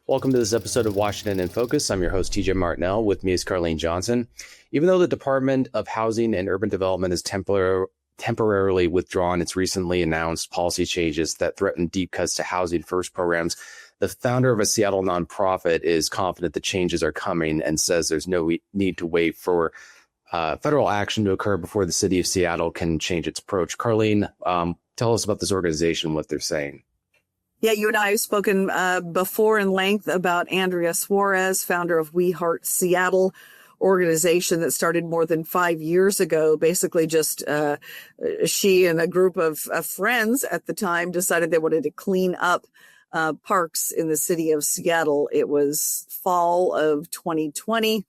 Welcome to this episode of Washington in Focus. I'm your host, TJ Martinell. With me is Carlene Johnson. Even though the Department of Housing and Urban Development has temporarily withdrawn its recently announced policy changes that threaten deep cuts to housing first programs, the founder of a Seattle nonprofit is confident the changes are coming and says there's no need to wait for federal action to occur before the city of Seattle can change its approach. Carlene, tell us about this organization, what they're saying. Yeah, you and I have spoken before in length about Andrea Suarez, founder of We Heart Seattle, organization that started more than 5 years ago. Basically just she and a group of friends at the time decided they wanted to clean up parks in the city of Seattle. It was fall of 2020,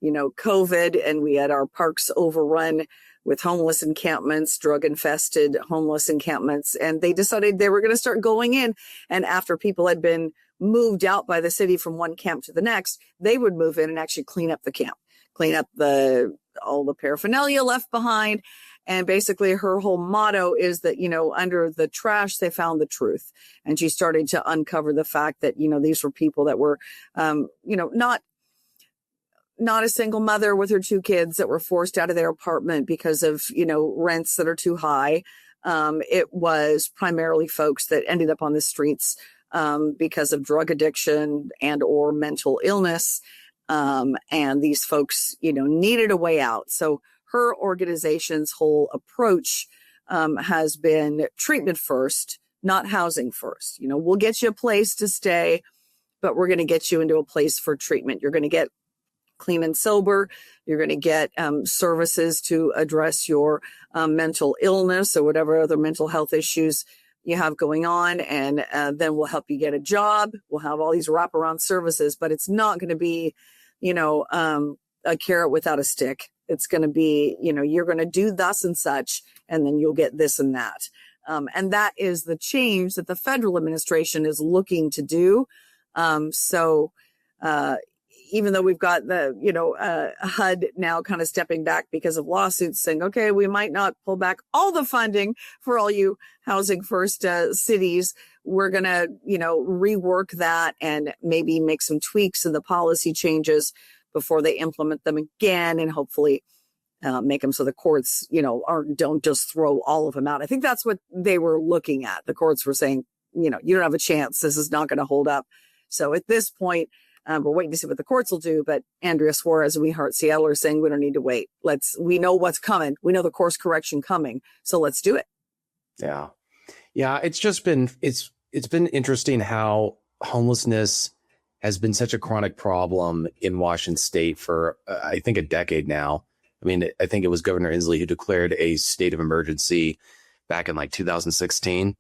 COVID, and we had our parks overrun with homeless encampments, drug-infested homeless encampments. And they decided they were going to start going in. And after people had been moved out by the city from one camp to the next, they would move in and actually clean up the camp, clean up all the paraphernalia left behind. And basically her whole motto is that, under the trash, they found the truth. And she started to uncover the fact that, these were people that were, not a single mother with her 2 kids that were forced out of their apartment because of, rents that are too high. It was primarily folks that ended up on the streets because of drug addiction and or mental illness. And these folks, needed a way out. So her organization's whole approach has been treatment first, not housing first. We'll get you a place to stay, but we're going to get you into a place for treatment. You're going to get clean and sober. You're going to get services to address your mental illness or whatever other mental health issues you have going on. And then we'll help you get a job. We'll have all these wraparound services, but it's not going to be, a carrot without a stick. It's going to be, you're going to do thus and such, and then you'll get this and that. And that is the change that the federal administration is looking to do. Even though we've got the, HUD now kind of stepping back because of lawsuits saying, okay, we might not pull back all the funding for all you housing first cities. We're going to, rework that and maybe make some tweaks in the policy changes before they implement them again, and hopefully make them so the courts, don't just throw all of them out. I think that's what they were looking at. The courts were saying, you don't have a chance. This is not going to hold up. So at this point, we're waiting to see what the courts will do. But Andrea Suarez and We Heart Seattle are saying we don't need to wait. We know what's coming. We know the course correction coming. So let's do it. Yeah. Yeah. It's just been, it's been interesting how homelessness has been such a chronic problem in Washington state for, I think, a decade now. I mean, I think it was Governor Inslee who declared a state of emergency back in 2016.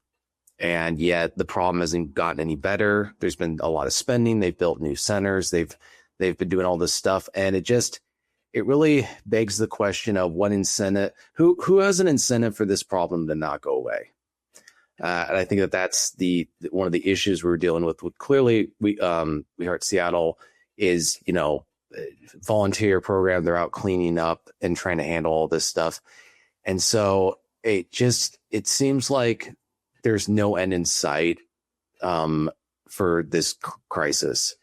And yet the problem hasn't gotten any better. There's been a lot of spending. They've built new centers. They've been doing all this stuff. And it really begs the question of what incentive, who has an incentive for this problem to not go away? And I think that's one of the issues we're dealing with clearly We Heart Seattle is, volunteer program. They're out cleaning up and trying to handle all this stuff. And so it seems like there's no end in sight for this crisis.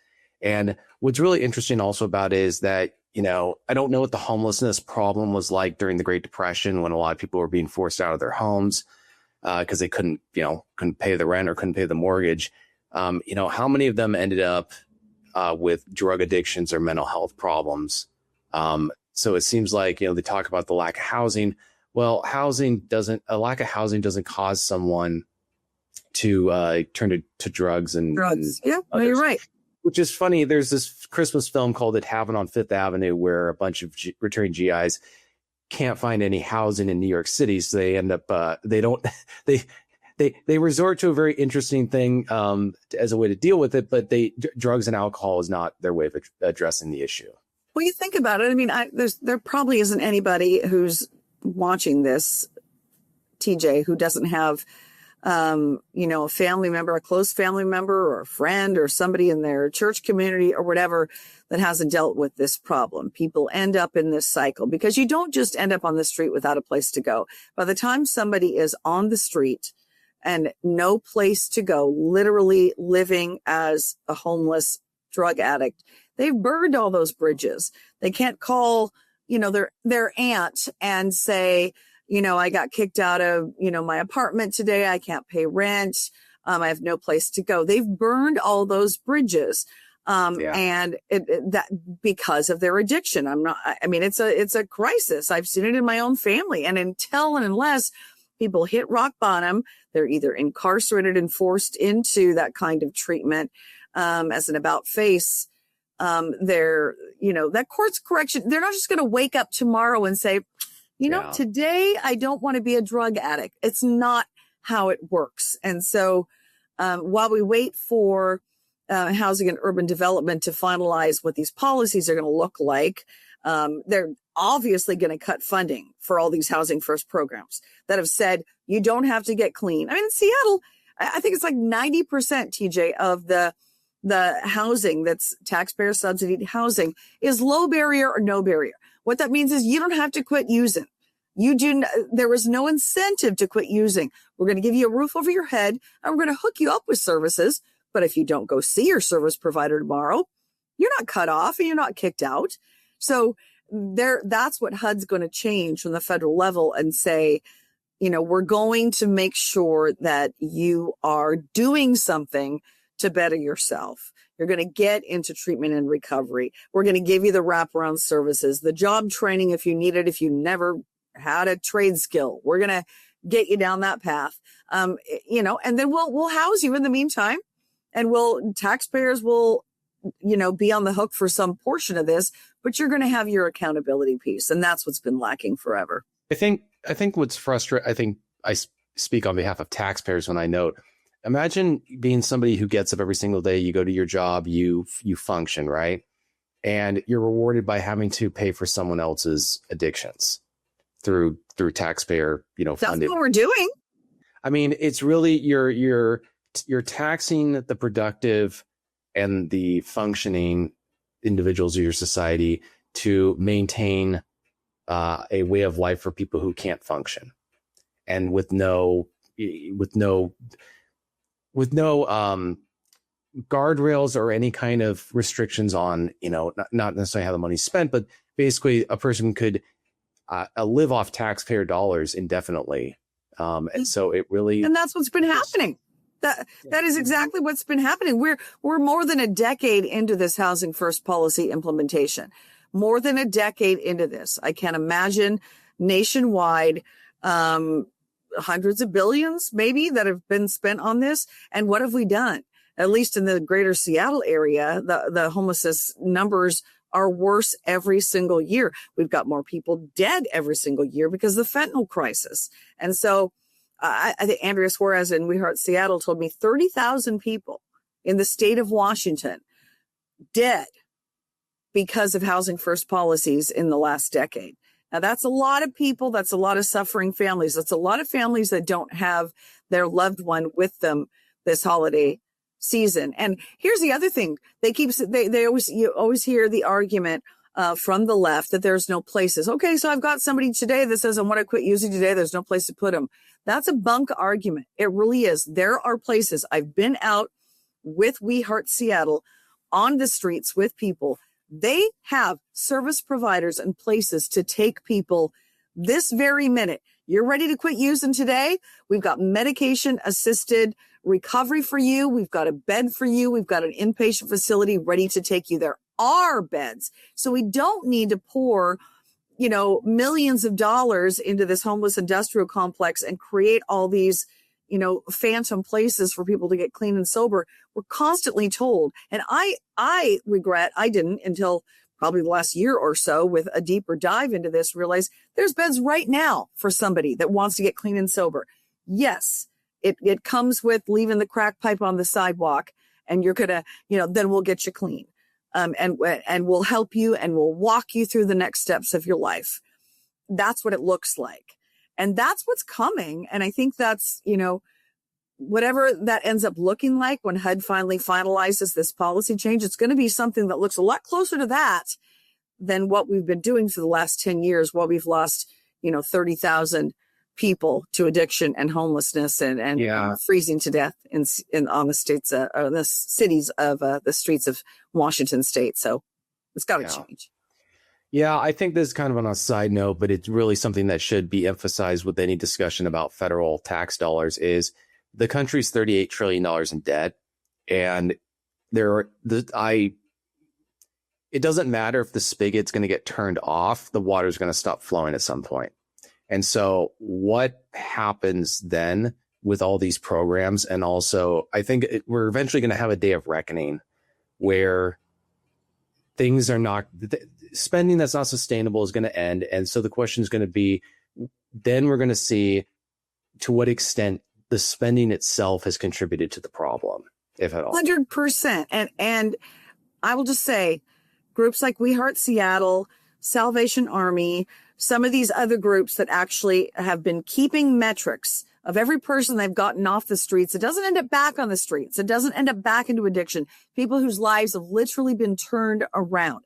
And what's really interesting also about it is that, I don't know what the homelessness problem was like during the Great Depression when a lot of people were being forced out of their homes because they couldn't pay the rent or couldn't pay the mortgage. How many of them ended up with drug addictions or mental health problems? So it seems like, they talk about the lack of housing. Well, a lack of housing doesn't cause someone to turn to drugs and drugs. And yeah, no, you're right. Which is funny. There's this Christmas film called It Happened on Fifth Avenue where a bunch of returning GIs can't find any housing in New York City. So they end up, they resort to a very interesting thing as a way to deal with it. But drugs and alcohol is not their way of addressing the issue. Well, you think about it. I mean, there probably isn't anybody who's watching this, TJ, who doesn't have, a family member, a close family member or a friend or somebody in their church community or whatever that hasn't dealt with this problem. People end up in this cycle because you don't just end up on the street without a place to go. By the time somebody is on the street, and no place to go, literally living as a homeless drug addict. They've burned all those bridges. They can't call, their aunt and say, I got kicked out of, my apartment today. I can't pay rent. I have no place to go. They've burned all those bridges. And that because of their addiction. It's a crisis. I've seen it in my own family. And until and unless people hit rock bottom, they're either incarcerated and forced into that kind of treatment, as an about face. That course correction, they're not just going to wake up tomorrow and say, today I don't want to be a drug addict. It's not how it works. And so, while we wait for housing and urban development to finalize what these policies are going to look like, they're obviously going to cut funding for all these housing first programs that have said you don't have to get clean. In Seattle, I think it's like 90%, TJ, of the housing that's taxpayer subsidied housing is low barrier or no barrier. What that means is you don't have to quit using. There is no incentive to quit using. We're going to give you a roof over your head and we're going to hook you up with services. But if you don't go see your service provider tomorrow, you're not cut off and you're not kicked out. So that's what HUD's going to change from the federal level and say, we're going to make sure that you are doing something to better yourself. You're going to get into treatment and recovery. We're going to give you the wraparound services, the job training if you need it, if you never had a trade skill. We're going to get you down that path. And then we'll house you in the meantime. And taxpayers will, be on the hook for some portion of this, but you're going to have your accountability piece. And that's what's been lacking forever. I think what's frustrating, I think I speak on behalf of taxpayers when I note, imagine being somebody who gets up every single day, you go to your job, you function, right? And you're rewarded by having to pay for someone else's addictions through taxpayer, That's funded. what we're doing. It's really, you're taxing the productive and the functioning individuals of your society to maintain a way of life for people who can't function, and with no guardrails or any kind of restrictions on, not necessarily how the money's spent, but basically a person could live off taxpayer dollars indefinitely. And so and that's what's been happening. That is exactly what's been happening. We're more than a decade into this housing first policy implementation, more than a decade into this. I can't imagine nationwide, hundreds of billions maybe that have been spent on this. And what have we done? At least in the greater Seattle area, the homelessness numbers are worse every single year. We've got more people dead every single year because of the fentanyl crisis. And so I think Andrea Suarez in We Heart Seattle told me 30,000 people in the state of Washington dead because of housing first policies in the last decade. Now, that's a lot of people. That's a lot of suffering families. That's a lot of families that don't have their loved one with them this holiday season. And here's the other thing. You always hear the argument from the left that there's no places. Okay, so I've got somebody today that says, I want to quit using today. There's no place to put them. That's a bunk argument. It really is. There are places. I've been out with We Heart Seattle on the streets with people. They have service providers and places to take people this very minute. You're ready to quit using today? We've got medication assisted recovery for you. We've got a bed for you. We've got an inpatient facility ready to take you. There are beds. So we don't need to pour, millions of dollars into this homeless industrial complex and create all these, phantom places for people to get clean and sober. We're constantly told. And I regret I didn't until probably the last year or so with a deeper dive into this, realize there's beds right now for somebody that wants to get clean and sober. Yes, it comes with leaving the crack pipe on the sidewalk and you're going to, then we'll get you clean. And we'll help you and we'll walk you through the next steps of your life. That's what it looks like. And that's what's coming. And I think that's, whatever that ends up looking like when HUD finally finalizes this policy change, it's going to be something that looks a lot closer to that than what we've been doing for the last 10 years while we've lost, 30,000 people to addiction and homelessness and freezing to death on the states, the cities of the streets of Washington State. So it's got to change. Yeah, I think this is kind of on a side note, but it's really something that should be emphasized with any discussion about federal tax dollars is the country's $38 trillion in debt. And it doesn't matter if the spigot's going to get turned off, the water's going to stop flowing at some point. And so what happens then with all these programs? And also, I think we're eventually going to have a day of reckoning where things are not, spending that's not sustainable is going to end. And so the question is going to be, then we're going to see to what extent the spending itself has contributed to the problem, if at all. 100%. And I will just say, groups like We Heart Seattle, Salvation Army, some of these other groups that actually have been keeping metrics of every person they've gotten off the streets. It doesn't end up back on the streets. It doesn't end up back into addiction. People whose lives have literally been turned around.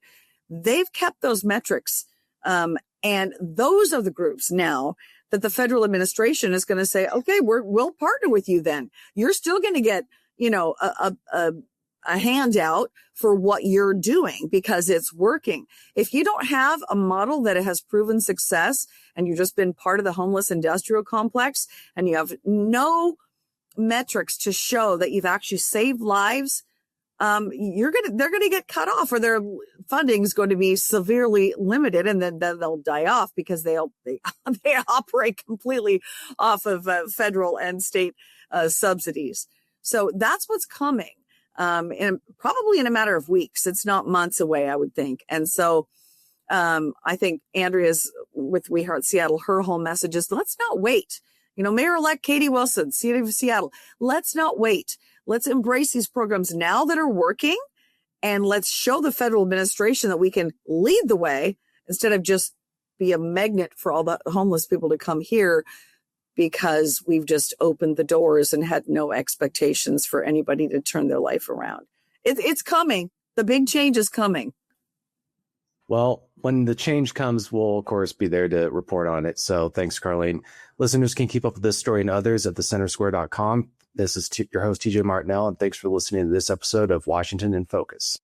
They've kept those metrics. And those are the groups now that the federal administration is going to say, okay, we'll partner with you then. You're still going to get, a handout for what you're doing because it's working. If you don't have a model that has proven success and you've just been part of the homeless industrial complex and you have no metrics to show that you've actually saved lives, they're going to get cut off, or their funding is going to be severely limited, and then they'll die off because they operate completely off of federal and state subsidies. So that's what's coming. And probably in a matter of weeks. It's not months away, I would think. And so I think Andrea's with We Heart Seattle, her whole message is, let's not wait. Mayor-elect Katie Wilson, City of Seattle, let's not wait. Let's embrace these programs now that are working, and let's show the federal administration that we can lead the way instead of just be a magnet for all the homeless people to come here, because we've just opened the doors and had no expectations for anybody to turn their life around. It's coming. The big change is coming. Well, when the change comes, we'll, of course, be there to report on it. So thanks, Carlene. Listeners can keep up with this story and others at thecentersquare.com. This is your host, TJ Martinell, and thanks for listening to this episode of Washington in Focus.